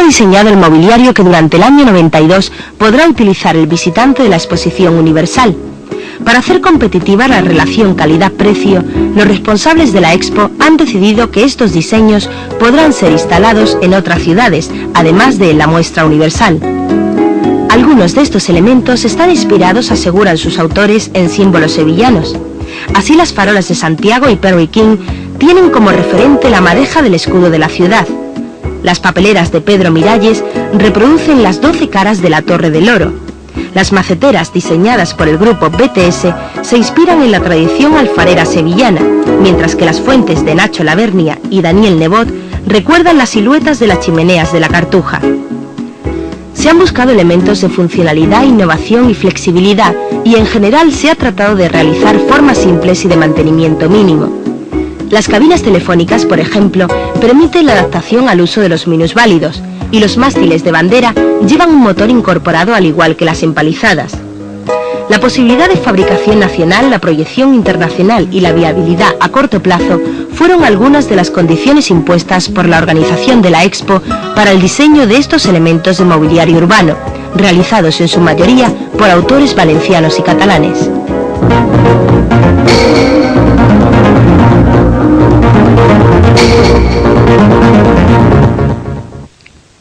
Diseñado el mobiliario que durante el año 92 podrá utilizar el visitante de la Exposición Universal. Para hacer competitiva la relación calidad-precio, los responsables de la Expo han decidido que estos diseños podrán ser instalados en otras ciudades, además de en la muestra universal. Algunos de estos elementos están inspirados, aseguran sus autores, en símbolos sevillanos. Así las farolas de Santiago y Perry King tienen como referente la madeja del escudo de la ciudad. Las papeleras de Pedro Miralles reproducen las 12 caras de la Torre del Oro. Las maceteras diseñadas por el grupo BTS se inspiran en la tradición alfarera sevillana, mientras que las fuentes de Nacho Lavernia y Daniel Nebot recuerdan las siluetas de las chimeneas de la Cartuja. Se han buscado elementos de funcionalidad, innovación y flexibilidad, y en general se ha tratado de realizar formas simples y de mantenimiento mínimo. Las cabinas telefónicas, por ejemplo, permiten la adaptación al uso de los minusválidos, y los mástiles de bandera llevan un motor incorporado al igual que las empalizadas. La posibilidad de fabricación nacional, la proyección internacional y la viabilidad a corto plazo fueron algunas de las condiciones impuestas por la organización de la Expo para el diseño de estos elementos de mobiliario urbano, realizados en su mayoría por autores valencianos y catalanes.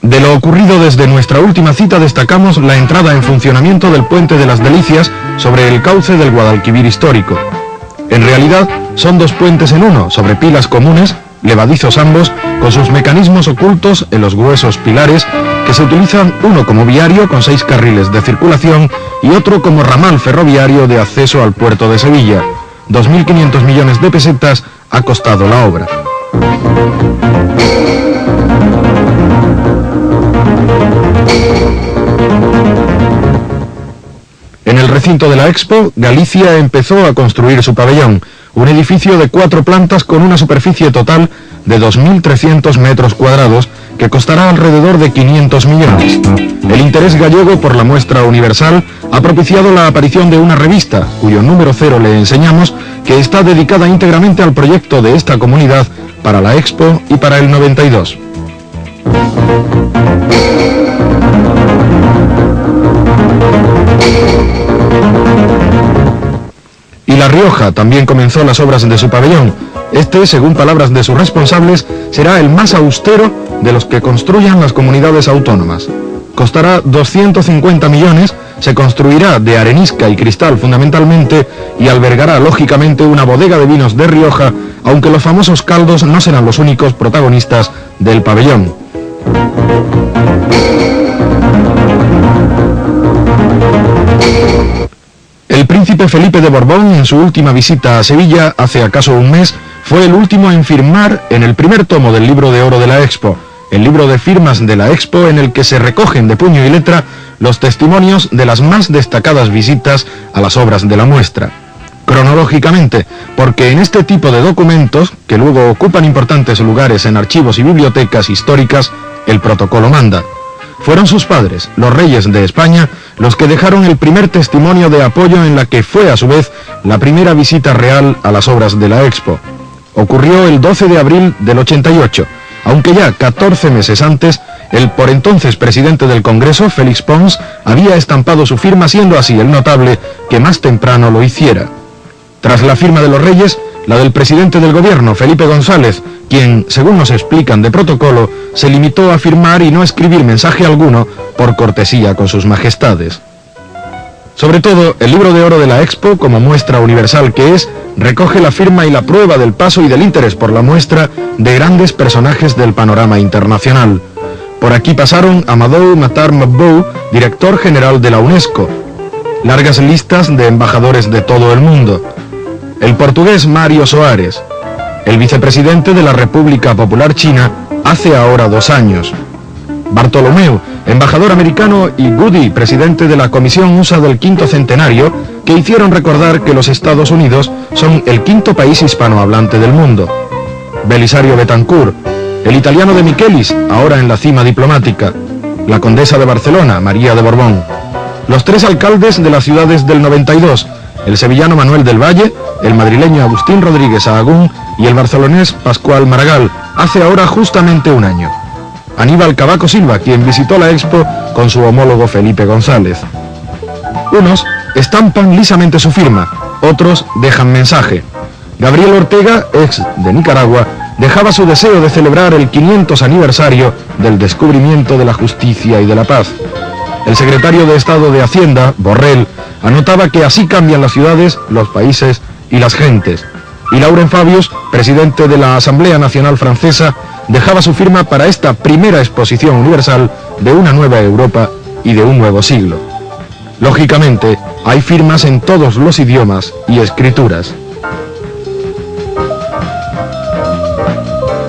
De lo ocurrido desde nuestra última cita destacamos la entrada en funcionamiento del Puente de las Delicias sobre el cauce del Guadalquivir histórico. En realidad son dos puentes en uno, sobre pilas comunes, levadizos ambos, con sus mecanismos ocultos en los gruesos pilares, que se utilizan uno como viario con 6 carriles de circulación y otro como ramal ferroviario de acceso al puerto de Sevilla. 2.500 millones de pesetas ha costado la obra. En el recinto de la Expo, Galicia empezó a construir su pabellón, un edificio de 4 plantas con una superficie total de 2.300 metros cuadrados, que costará alrededor de 500 millones. El interés gallego por la muestra universal ha propiciado la aparición de una revista, cuyo número 0 le enseñamos, que está dedicada íntegramente al proyecto de esta comunidad para la Expo y para el 92. Y La Rioja también comenzó las obras de su pabellón. Este, según palabras de sus responsables, será el más austero de los que construyan las comunidades autónomas. Costará 250 millones, se construirá de arenisca y cristal fundamentalmente y albergará lógicamente una bodega de vinos de Rioja, aunque los famosos caldos no serán los únicos protagonistas del pabellón. El príncipe Felipe de Borbón, en su última visita a Sevilla, hace acaso un mes, fue el último en firmar en el primer tomo del libro de oro de la Expo, el libro de firmas de la Expo en el que se recogen de puño y letra los testimonios de las más destacadas visitas a las obras de la muestra. Cronológicamente, porque en este tipo de documentos, que luego ocupan importantes lugares en archivos y bibliotecas históricas, el protocolo manda. Fueron sus padres, los reyes de España, los que dejaron el primer testimonio de apoyo en la que fue a su vez la primera visita real a las obras de la Expo. Ocurrió el 12 de abril del 88, aunque ya 14 meses antes, el por entonces presidente del Congreso, Félix Pons, había estampado su firma, siendo así el notable que más temprano lo hiciera. Tras la firma de los reyes, la del presidente del gobierno, Felipe González, quien, según nos explican de protocolo, se limitó a firmar y no escribir mensaje alguno por cortesía con sus majestades. Sobre todo, el libro de oro de la Expo, como muestra universal que es, recoge la firma y la prueba del paso y del interés por la muestra de grandes personajes del panorama internacional. Por aquí pasaron Amadou Matar Mabou, director general de la UNESCO. Largas listas de embajadores de todo el mundo. El portugués Mário Soares. el vicepresidente de la República Popular China hace ahora 2 años. Bartolomeu, embajador americano, y Goody, presidente de la Comisión USA del quinto centenario, que hicieron recordar que los Estados Unidos son el 5º país hispanohablante del mundo. Belisario Betancourt, el italiano de Michelis, ahora en la cima diplomática, la condesa de Barcelona, María de Borbón, los 3 alcaldes de las ciudades del 92, el sevillano Manuel del Valle, el madrileño Agustín Rodríguez Sahagún y el barcelonés Pascual Maragall, hace ahora justamente 1 año. Aníbal Cavaco Silva, quien visitó la Expo con su homólogo Felipe González. Unos estampan lisamente su firma, otros dejan mensaje. Gabriel Ortega, ex de Nicaragua, dejaba su deseo de celebrar el 500 aniversario del descubrimiento de la justicia y de la paz. El secretario de Estado de Hacienda, Borrell, anotaba que así cambian las ciudades, los países y las gentes. Y Laurent Fabius, presidente de la Asamblea Nacional Francesa, dejaba su firma para esta primera exposición universal de una nueva Europa y de un nuevo siglo. Lógicamente, hay firmas en todos los idiomas y escrituras.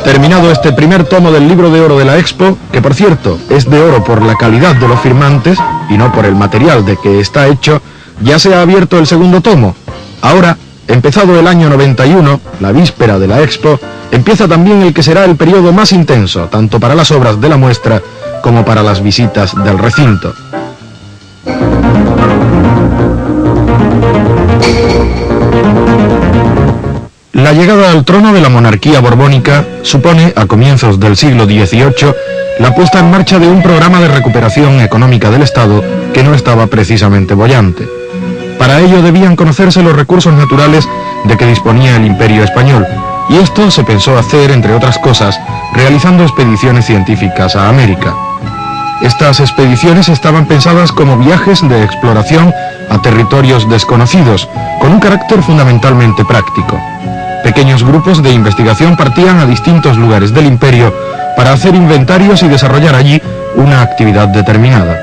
Terminado este primer tomo del libro de oro de la Expo, que por cierto es de oro por la calidad de los firmantes y no por el material de que está hecho, ya se ha abierto el segundo tomo. Ahora, empezado el año 91, la víspera de la Expo, empieza también el que será el periodo más intenso, tanto para las obras de la muestra como para las visitas del recinto. La llegada al trono de la monarquía borbónica supone, a comienzos del siglo XVIII, la puesta en marcha de un programa de recuperación económica del Estado que no estaba precisamente boyante. Para ello debían conocerse los recursos naturales de que disponía el Imperio español, y esto se pensó hacer, entre otras cosas, realizando expediciones científicas a América. Estas expediciones estaban pensadas como viajes de exploración a territorios desconocidos, con un carácter fundamentalmente práctico. Pequeños grupos de investigación partían a distintos lugares del imperio para hacer inventarios y desarrollar allí una actividad determinada.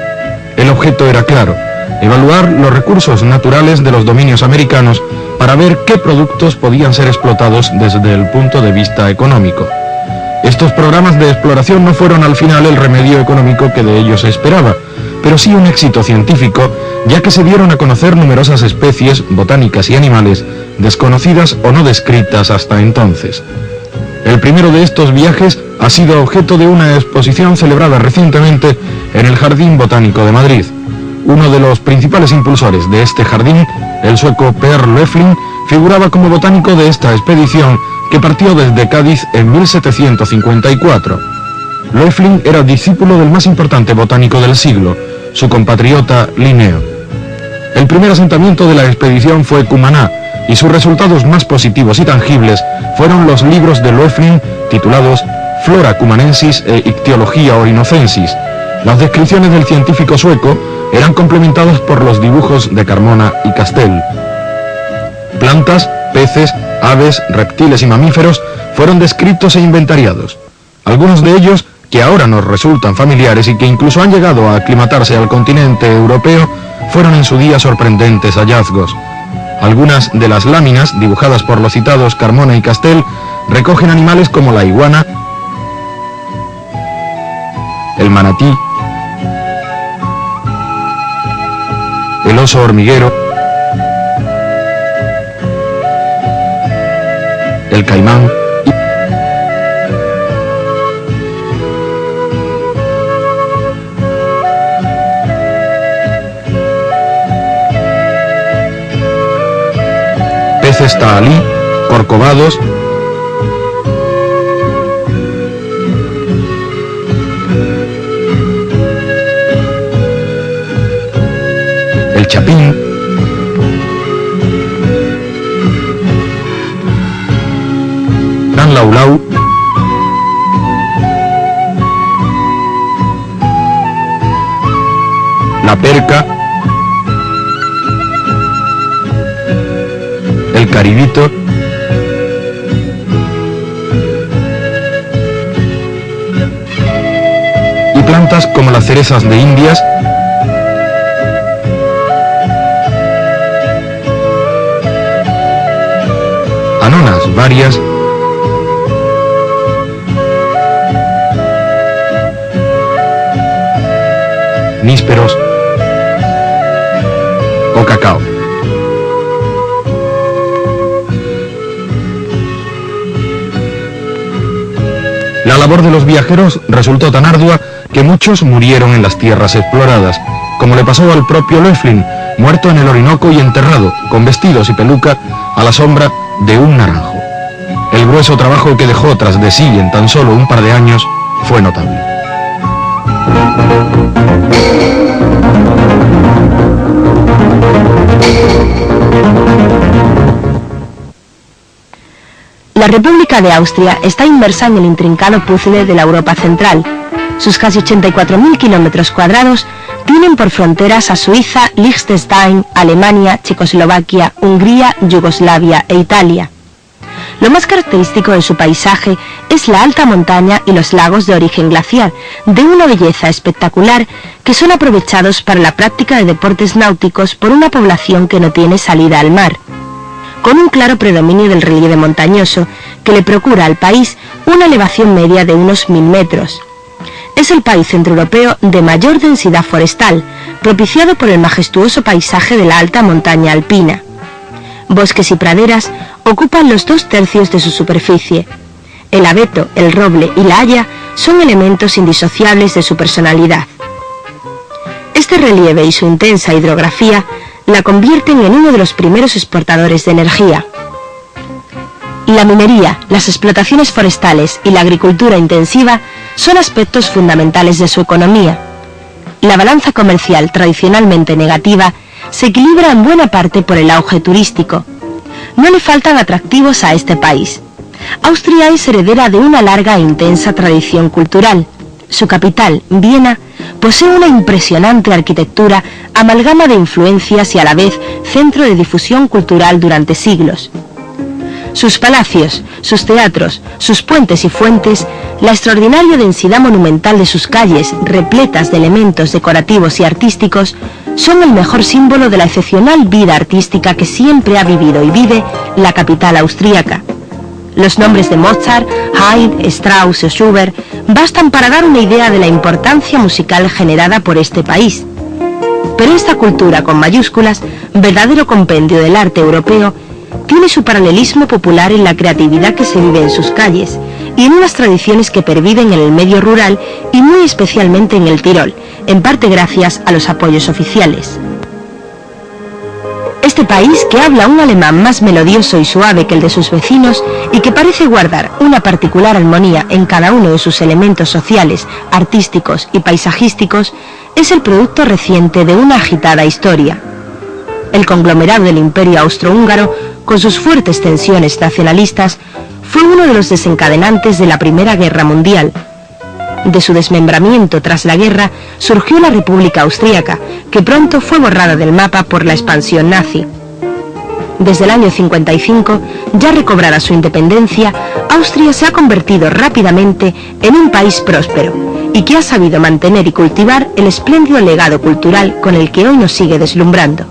El objeto era claro: evaluar los recursos naturales de los dominios americanos para ver qué productos podían ser explotados desde el punto de vista económico. Estos programas de exploración no fueron al final el remedio económico que de ellos se esperaba, pero sí un éxito científico, ya que se dieron a conocer numerosas especies botánicas y animales desconocidas o no descritas hasta entonces. El primero de estos viajes ha sido objeto de una exposición celebrada recientemente en el Jardín Botánico de Madrid. Uno de los principales impulsores de este jardín, el sueco Per Löffling, figuraba como botánico de esta expedición que partió desde Cádiz en 1754. Löffling era discípulo del más importante botánico del siglo, su compatriota Linneo. El primer asentamiento de la expedición fue Cumaná, y sus resultados más positivos y tangibles fueron los libros de Löffling titulados Flora Cumanensis e Ictiología Orinocensis. Las descripciones del científico sueco eran complementadas por los dibujos de Carmona y Castell. Plantas, peces, aves, reptiles y mamíferos fueron descritos e inventariados. Algunos de ellos, que ahora nos resultan familiares y que incluso han llegado a aclimatarse al continente europeo, fueron en su día sorprendentes hallazgos. Algunas de las láminas, dibujadas por los citados Carmona y Castell, recogen animales como la iguana, el manatí, el oso hormiguero, el caimán peces tahalí, corcovados, el chapín, gran laulau, la perca, el caribito, y plantas como las cerezas de Indias, anonas varias, nísperos o cacao. La labor de los viajeros resultó tan ardua que muchos murieron en las tierras exploradas, como le pasó al propio Loefling, muerto en el Orinoco y enterrado, con vestidos y peluca, a la sombra de un naranjo. El grueso trabajo que dejó tras de sí en tan solo un par de años fue notable. La República de Austria está inmersa en el intrincado puzzle de la Europa central. Sus casi 84.000 kilómetros cuadrados tienen por fronteras a Suiza, Liechtenstein, Alemania, Checoslovaquia, Hungría, Yugoslavia e Italia. Lo más característico de su paisaje es la alta montaña y los lagos de origen glaciar, de una belleza espectacular, que son aprovechados para la práctica de deportes náuticos por una población que no tiene salida al mar, con un claro predominio del relieve montañoso que le procura al país una elevación media de unos 1000 metros. Es el país centroeuropeo de mayor densidad forestal, propiciado por el majestuoso paisaje de la alta montaña alpina. Bosques y praderas ocupan los 2/3 de su superficie. El abeto, el roble y la haya son elementos indisociables de su personalidad. Este relieve y su intensa hidrografía la convierten en uno de los primeros exportadores de energía. La minería, las explotaciones forestales y la agricultura intensiva son aspectos fundamentales de su economía. La balanza comercial tradicionalmente negativa se equilibra en buena parte por el auge turístico. No le faltan atractivos a este país. Austria es heredera de una larga e intensa tradición cultural. Su capital, Viena, posee una impresionante arquitectura, amalgama de influencias y a la vez centro de difusión cultural durante siglos. Sus palacios, sus teatros, sus puentes y fuentes, la extraordinaria densidad monumental de sus calles, repletas de elementos decorativos y artísticos, son el mejor símbolo de la excepcional vida artística que siempre ha vivido y vive la capital austríaca. Los nombres de Mozart, Haydn, Strauss o Schubert bastan para dar una idea de la importancia musical generada por este país. Pero esta cultura con mayúsculas, verdadero compendio del arte europeo, tiene su paralelismo popular en la creatividad que se vive en sus calles y en unas tradiciones que perviven en el medio rural y muy especialmente en el Tirol, en parte gracias a los apoyos oficiales. Este país, que habla un alemán más melodioso y suave que el de sus vecinos y que parece guardar una particular armonía en cada uno de sus elementos sociales, artísticos y paisajísticos, es el producto reciente de una agitada historia. El conglomerado del Imperio Austrohúngaro, con sus fuertes tensiones nacionalistas, fue uno de los desencadenantes de la Primera Guerra Mundial. De su desmembramiento tras la guerra surgió la República Austríaca, que pronto fue borrada del mapa por la expansión nazi. Desde el año 55, ya recobrada su independencia, Austria se ha convertido rápidamente en un país próspero y que ha sabido mantener y cultivar el espléndido legado cultural con el que hoy nos sigue deslumbrando.